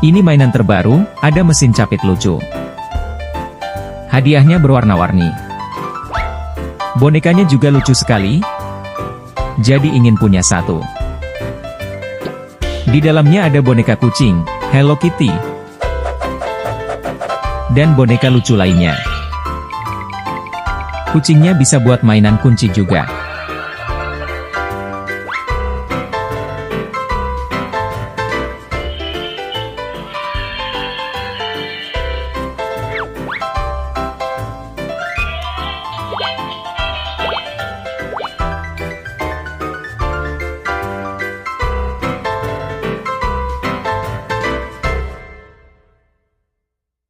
Ini mainan terbaru, ada mesin capit lucu. Hadiahnya berwarna-warni. Bonekanya juga lucu sekali. Jadi ingin punya satu. Di dalamnya ada boneka kucing, Hello Kitty, dan boneka lucu lainnya. Kucingnya bisa buat mainan kunci juga.